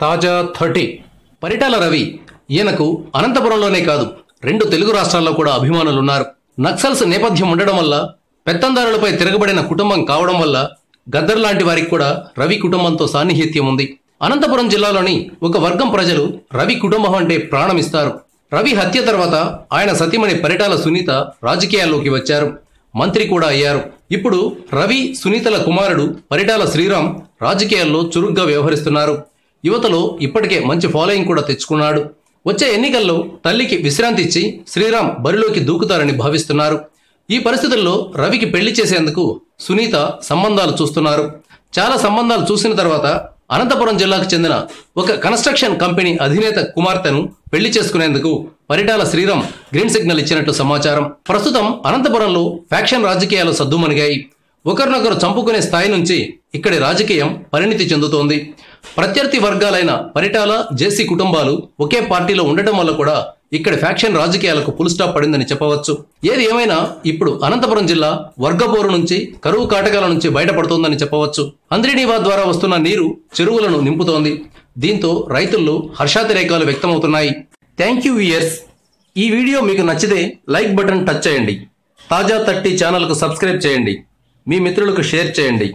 తాజా 30 పరిటాల రవి. ఈయనకు అనంతపురంలోనే కాదు, 2 తెలుగు రాష్ట్రాల్లో కూడా అభిమానులున్నారు. నక్సల్స్ నేపథ్యం ఉండడం వల్ల, పెత్తందారులపై తిరగబడిన కుటుంబం కావడం వల్ల గద్దర్ లాంటి వారికి కూడా రవి కుటుంబంతో సాన్నిహిత్యం ఉంది. అనంతపురం జిల్లాలోని ఒక వర్గం ప్రజలు రవి కుటుంబం అంటే ప్రాణమిస్తారు. రవి హత్య తర్వాత ఆయన సతీమణి పరిటాల సునీత రాజకీయాల్లోకి వచ్చారు, మంత్రి కూడా అయ్యారు. ఇప్పుడు రవి సునీతల కుమారుడు పరిటాల శ్రీరామ్ రాజకీయాల్లో చురుగ్గా వ్యవహరిస్తున్నారు. యువతలో ఇప్పటికే మంచి ఫాలోయింగ్ కూడా తెచ్చుకున్నాడు. వచ్చే ఎన్నికల్లో తల్లికి విశ్రాంతి ఇచ్చి శ్రీరామ్ బరిలోకి దూకుతారని భావిస్తున్నారు. ఈ పరిస్థితుల్లో రవికి పెళ్లి చేసేందుకు సునీత సంబంధాలు చూస్తున్నారు. చాలా సంబంధాలు చూసిన తర్వాత అనంతపురం జిల్లాకు చెందిన ఒక కన్స్ట్రక్షన్ కంపెనీ అధినేత కుమార్తెను పెళ్లి చేసుకునేందుకు పరిటాల శ్రీరామ్ గ్రీన్ సిగ్నల్ ఇచ్చినట్లు సమాచారం. ప్రస్తుతం అనంతపురంలో ఫ్యాక్షన్ రాజకీయాలు సద్దుమణిగాయి. ఒకరినొకరు చంపుకునే స్థాయి నుంచి ఇక్కడి రాజకీయం పరిణితి చెందుతోంది. ప్రత్యర్థి వర్గాలైన పరిటాల, జేసీ కుటుంబాలు ఒకే పార్టీలో ఉండటం వల్ల కూడా ఇక్కడి ఫ్యాక్షన్ రాజకీయాలకు ఫుల్ స్టాప్ పడిందని చెప్పవచ్చు. ఏది ఏమైనా ఇప్పుడు అనంతపురం జిల్లా వర్గపోరు నుంచి, కరువు కాటకాల నుంచి బయటపడుతోందని చెప్పవచ్చు. అంద్రినీవా ద్వారా వస్తున్న నీరు చెరువులను నింపుతోంది. దీంతో రైతుల్లో హర్షాతిరేకాలు వ్యక్తమవుతున్నాయి. Thank you viewers. ఈ వీడియో మీకు నచ్చితే లైక్ బటన్ టచ్ చేయండి. తాజా 30 ఛానల్కు సబ్స్క్రైబ్ చేయండి. మీ మిత్రులకు షేర్ చేయండి.